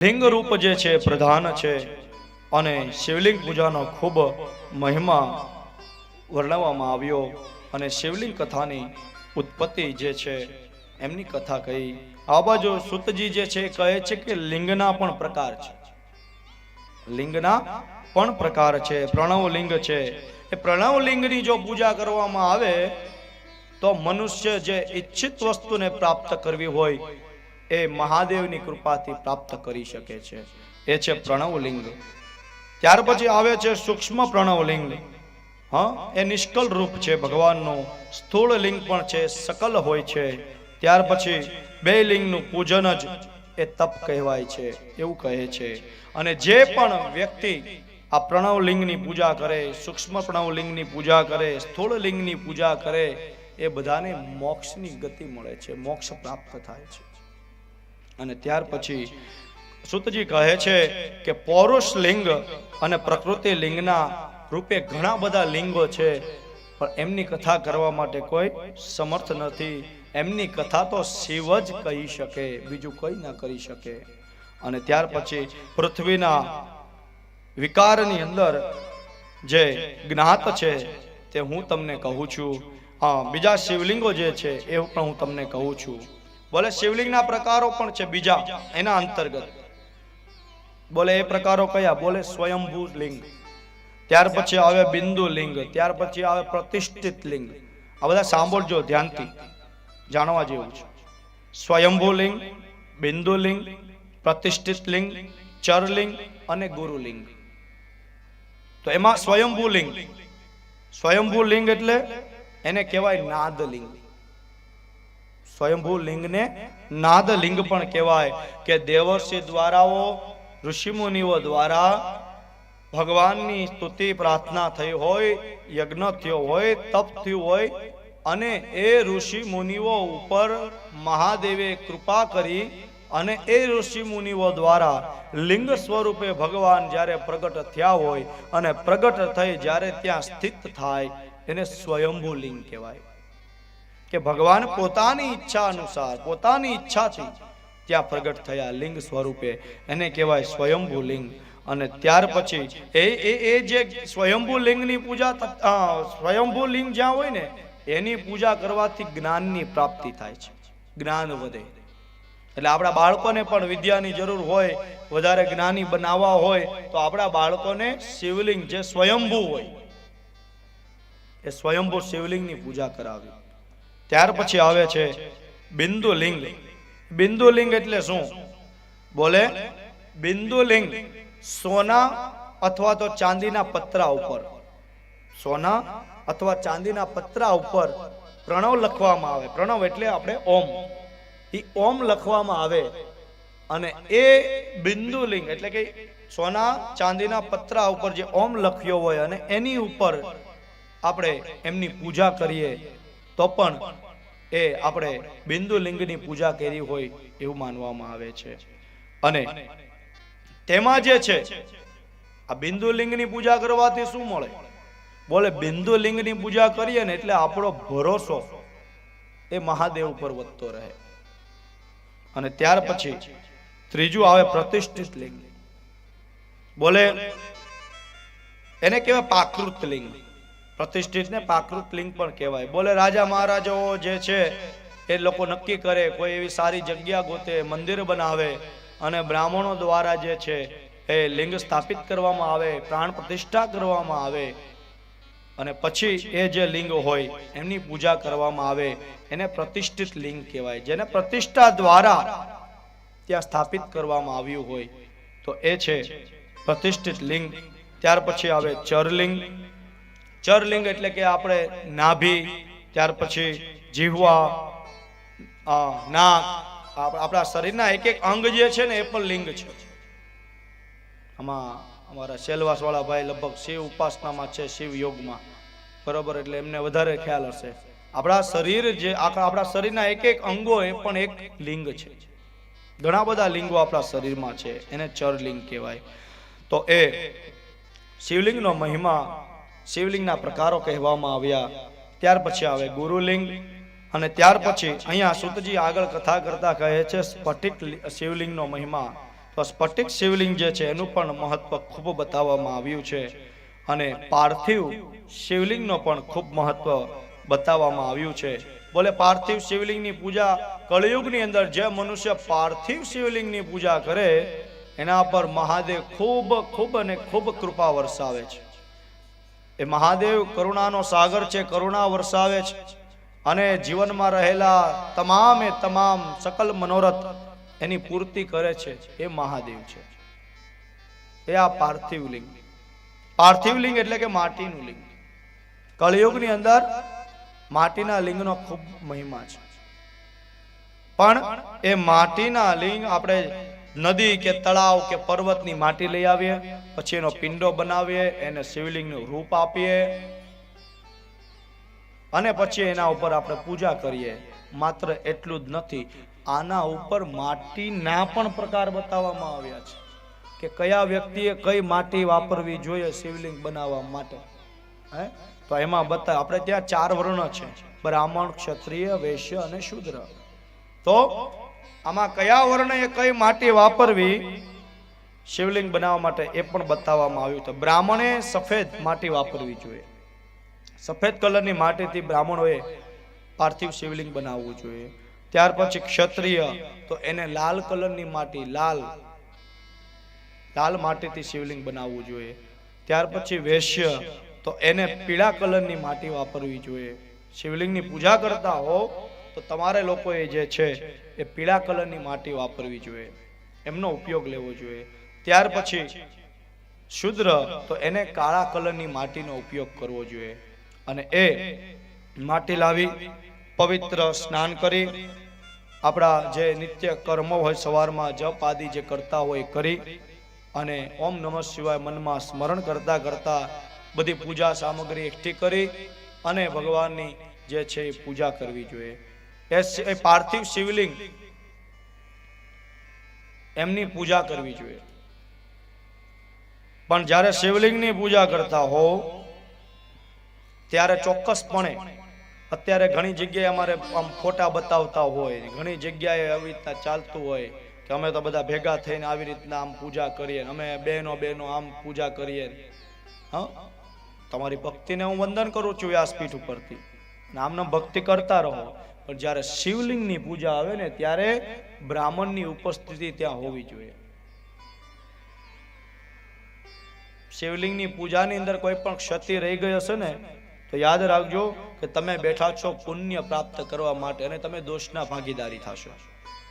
લિંગ રૂપ જે છે પ્રધાન છે અને શિવલિંગ પૂજાનો ખૂબ મહિમા વર્ણવવામાં આવ્યો અને શિવલિંગ કથાની ઉત્પત્તિ જે છે એમની કથા કહી. આ બાજુ સુતજી જે છે કહે છે કે લિંગના પણ પ્રકાર છે, લિંગના પણ પ્રકાર છે. પ્રણવ લિંગ છે, એ પ્રણવ લિંગની જો પૂજા કરવામાં આવે તો મનુષ્ય જે ઈચ્છિત વસ્તુને પ્રાપ્ત કરવી હોય એ મહાદેવની કૃપાથી પ્રાપ્ત કરી શકે છે. એ છે પ્રણવ લિંગ. ત્યાર પછી આવે છે સૂક્ષ્મ પ્રણવ લિંગ. હા, એ નિષ્કલ રૂપ છે ભગવાનનું. સ્થૂળ લિંગ પણ છે, સકલ હોય છે. ત્યાર પછી બે લિંગનું પૂજન જ એ તપ કહેવાય છે એવું કહે છે. અને જે પણ વ્યક્તિ આ પ્રણવ લિંગની પૂજા કરે, સૂક્ષ્મ પ્રણવ લિંગની પૂજા કરે, સ્થૂળ લિંગની પૂજા કરે, એ બધાને મોક્ષની ગતિ મળે છે, મોક્ષ પ્રાપ્ત થાય છે. અને ત્યાર પછી સુતજી કહે છે કે પૌરુષ લિંગ અને પ્રકૃતિ લિંગના રૂપે ઘણા બધા લિંગો છે, પણ એમની કથા કરવા માટે કોઈ સમર્થ નથી. એમની કથા તો શિવ જ કહી શકે, બીજું કોઈ ના કરી શકે. અને ત્યાર પછી પૃથ્વીના વિકારની અંદર જે જ્ઞાત છે તે હું તમને કહું છું. બીજા શિવલિંગો જે છે એ પણ હું તમને કહું છું. બોલે શિવલિંગના પ્રકારો પણ છે બીજા એના અંતર્ગત. બોલે એ પ્રકારો કયા? બોલે સ્વયંભૂ લિંગ, ત્યાર પછી આવે બિંદુ લિંગ, ત્યાર પછી આવે પ્રતિષ્ઠિત લિંગ. આ બધા સાંભળજો ધ્યાનથી, જાણવા જેવું છે. સ્વયંભૂ લિંગ, બિંદુ લિંગ, પ્રતિષ્ઠિત લિંગ, ચરલિંગ અને ગુરુલિંગ. તો એમાં સ્વયંભૂ લિંગ, સ્વયંભૂ લિંગ એટલે એને કહેવાય નાદલિંગ. સ્વયંભૂ લિંગને નાદલિંગ પણ કહેવાય કે દેવર્ષિ દ્વારાઓ, ઋષિમુનિઓ દ્વારા ભગવાનની સ્તુતિ પ્રાર્થના થઈ હોય, યજ્ઞ થયો હોય, તપ થયું હોય અને એ ઋષિ મુનિઓ ઉપર મહાદેવે કૃપા કરી અને એ ઋષિ મુનિઓ દ્વારા લિંગ સ્વરૂપે ભગવાન જ્યારે પ્રગટ થયા હોય અને પ્રગટ થઈ જ્યારે ત્યાં સ્થિત થાય એને સ્વયંભૂ લિંગ કહેવાય. કે ભગવાન પોતાની ઈચ્છા અનુસાર, પોતાની ઈચ્છાથી ત્યાં પ્રગટ થયા લિંગ સ્વરૂપે, એને કહેવાય સ્વયંભૂ લિંગ. અને ત્યાર પછી એ જે સ્વયંભૂ લિંગની પૂજા, સ્વયંભૂ લિંગ જ્યાં હોય ને એની પૂજા કરવાથી જ્ઞાનની પ્રાપ્તિ થાય છે, જ્ઞાન વધે. એટલે આપણા બાળકોને પણ વિદ્યાની જરૂર હોય, વધારે જ્ઞાની બનાવવા હોય તો આપણા બાળકોને શિવલિંગ જે સ્વયંભૂ હોય એ સ્વયંભૂ શિવલિંગની પૂજા કરાવી. ત્યાર પછી આવે છે બિંદુ લિંગ. બિંદુ લિંગ એટલે શું? બોલે બિંદુ લિંગ સોના અથવા તો ચાંદીના પતરા ઉપર, સોના અથવા ચાંદીના પતરા ઉપર પ્રણવ લખવામાં આવે. પ્રણવ એટલે આપણે ઓમ, એ ઓમ લખવામાં આવે અને એ બિંદુ લિંગ એટલે કે સોના ચાંદીના પતરા ઉપર જે ઓમ લખ્યો હોય અને એની ઉપર આપણે એમની પૂજા કરીએ તો પણ એ આપણે બિંદુ લિંગની પૂજા કરી હોય એવું માનવામાં આવે છે. અને તેમાં જે છે આ બિંદુ લિંગની પૂજા કરવાથી શું મળે? બોલે બિંદુ લિંગની પૂજા કરીએ ને એટલે આપણો ભરોસો એ મહાદેવ ઉપર વધતો રહે. અને ત્યાર પછી ત્રીજું આવે પ્રતિષ્ઠિત લિંગ. બોલે એને કહેવાય પ્રાકૃત લિંગ. પ્રતિષ્ઠિત ને પ્રાકૃત લિંગ પણ કહેવાય. બોલે રાજા મહારાજાઓ જે છે એ લોકો નક્કી કરે, કોઈ એવી સારી જગ્યા ગોતે, મંદિર બનાવે અને બ્રાહ્મણો દ્વારા જે છે એ લિંગ સ્થાપિત કરવામાં આવે, પ્રાણ પ્રતિષ્ઠા કરવામાં આવે અને પછી એ જે લિંગ હોય એમની પૂજા કરવામાં આવે એને પ્રતિષ્ઠિત લિંગ કહેવાય. જેને પ્રતિષ્ઠા દ્વારા ત્યાં સ્થાપિત કરવામાં આવ્યું હોય તો એ છે પ્રતિષ્ઠિત લિંગ. ત્યાર પછી આવે ચરલિંગ. ચરલિંગ એટલે કે આપણે નાભી, ત્યાર પછી જીહવા, નાક, આપણા શરીરના એક એક અંગ જે છે ને એ પણ લિંગ છે. આમાં અમારા સેલવાસ વાળા ભાઈ લગભગ શિવ ઉપાસનામાં છે, શિવ યોગમાં, બરોબર, એટલે એમને વધારે ખ્યાલ હશે. આપણા શરીર જે આપણા શરીરના એક એક અંગો એ પણ એક લિંગ છે. ઘણા બધા લિંગો આપણા શરીરમાં છે, એને ચરલિંગ કહેવાય. તો એ શિવલિંગનો મહિમા, શિવલિંગના પ્રકારો કહેવામાં આવ્યા. ત્યાર પછી આવે ગુરુલિંગ અને ત્યાર પછી અહીંયા સુતજી આગળ કથા કરતા કહે છે સ્ફટિક શિવલિંગનો મહિમા. તો તો સ્ફટિક શિવલિંગ જે છે એનું પણ મહત્વ ખૂબ બતાવવામાં આવ્યું છે અને પાર્થિવ શિવલિંગનો પણ ખૂબ મહત્વ બતાવવામાં આવ્યું છે. બોલે પાર્થિવ શિવલિંગની પૂજા કળિયુગની અંદર જે મનુષ્ય પાર્થિવ શિવલિંગની પૂજા કરે એના પર મહાદેવ ખૂબ ખૂબ અને ખૂબ કૃપા વરસાવે છે. એ મહાદેવ કરુણાનો સાગર છે, કરુણા વરસાવે છે અને જીવનમાં રહેલા તમામ સકલ મનોરથ એની પૂર્તિ કરે છે. એ મહાદેવ છે. એ આ પાર્થિવ લિંગ. પાર્થિવ લિંગ એટલે કે માટીનું લિંગ. કળિયુગની અંદર માટીના લિંગનો ખૂબ મહિમા છે. પણ એ માટીના લિંગ આપણે નદી કે તળાવ કે પર્વતની માટી લઈ આવીએ, પછી એનો પિંડો બનાવીએ, એને શિવલિંગનું રૂપ આપીએ અને પછી એના ઉપર આપણે પૂજા કરીએ. માત્ર એટલું જ નથી, આના ઉપર માટીના પણ પ્રકાર બતાવવામાં આવ્યા છે કે કયા વ્યક્તિએ કઈ માટી વાપરવી જોઈએ શિવલિંગ બનાવવા માટે. તો એમાં બતાવે આપણે ત્યાં 4 વર્ણ છે, બ્રાહ્મણ, ક્ષત્રિય, વૈશ્ય અને શૂદ્ર. તો આમાં કયા વર્ણએ કઈ માટી વાપરવી શિવલિંગ બનાવવા માટે એ પણ બતાવવામાં આવ્યું. તો બ્રાહ્મણે સફેદ માટી વાપરવી જોઈએ. સફેદ કલરની માટીથી બ્રાહ્મણોએ પાર્થિવ શિવલિંગ બનાવવું જોઈએ. ત્યાર પછી ક્ષત્રિય, તો એને લાલ કલરની માટી, લાલ માટીથી શિવલિંગ બનાવવું જોઈએ. ત્યાર પછી વૈશ્ય, તો એને પીળા કલરની માટી વાપરવી જોઈએ. શિવલિંગની પૂજા કરતા હો તો તમારે લોકોએ જે છે એ પીળા કલરની માટી વાપરવી જોઈએ, એમનો ઉપયોગ લેવો જોઈએ. ત્યાર પછી શુદ્ર, તો એને કાળા કલરની માટીનો ઉપયોગ કરવો જોઈએ અને એ માટી લાવી પવિત્ર સ્નાન કરી આપણા જે નિત્ય કર્મો હોય સવારમાં જપ આદિ જે કરતા હોય કરી અને ઓમ નમઃ શિવાય મનમાં સ્મરણ કરતા કરતા બધી પૂજા સામગ્રી એકઠી કરી અને ભગવાનની જે છે એ પૂજા કરવી જોઈએ. એ પાર્થિવ શિવલિંગ એમની પૂજા કરવી જોઈએ. પણ જ્યારે શિવલિંગની પૂજા કરતા હો ત્યારે ચોક્કસપણે, અત્યારે ઘણી જગ્યાએ અમારે આમ ફોટા બતાવતા હોય, ઘણી જગ્યાએ આવી રીતના ચાલતું હોય કે અમે તો બધા ભેગા થઈને આવી રીતના આમ પૂજા કરીએ, અમે બહેનો આમ પૂજા કરીએ. હા, તમારી ભક્તિને હું વંદન કરું છું વ્યાસપીઠ ઉપરથી, આમને ભક્તિ કરતા રહો. પણ જ્યારે શિવલિંગની પૂજા આવે ને ત્યારે બ્રાહ્મણની ઉપસ્થિતિ ત્યાં હોવી જોઈએ. શિવલિંગની પૂજાની અંદર કોઈ પણ ક્ષતિ રહી ગઈ હશે ને તો યાદ રાખજો કે તમે બેઠા છો પુણ્ય પ્રાપ્ત કરવા માટે અને તમે દોષના ભાગીદારી થશો.